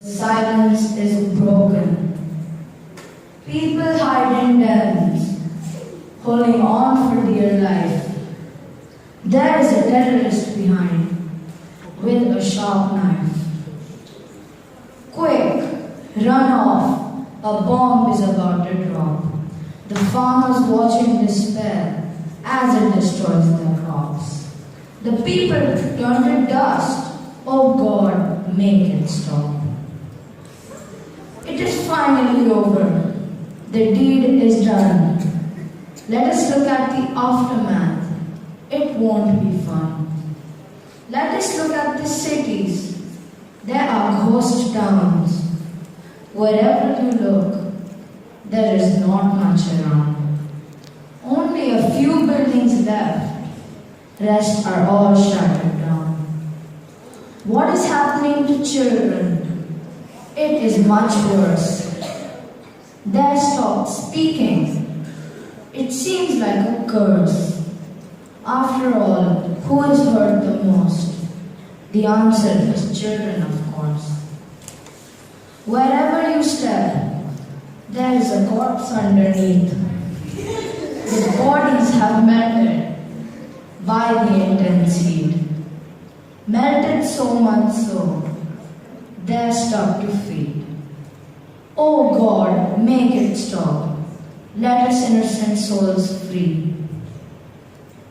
Silence is broken. People hide in dens, holding on for dear life. There is a terrorist behind, with a sharp knife. Quick, run off, a bomb is about to drop. The farmers watch in despair as it destroys their crops. The people turn to dust. Oh God, make it stop. It is finally over. The deed is done. Let us look at the aftermath. It won't be fun. Let us look at the cities. There are ghost towns. Wherever you look, there is not much around. Only a few buildings left. Rest are all shattered down. What is happening to children? It is much worse. They stopped speaking. It seems like a curse. After all, who is hurt the most? The answer is children, of course. Wherever you step, there is a corpse underneath. The bodies have melted by the intense heat. Melted so much so, they're stuck to feet. Oh God, make it stop. Let us innocent souls free.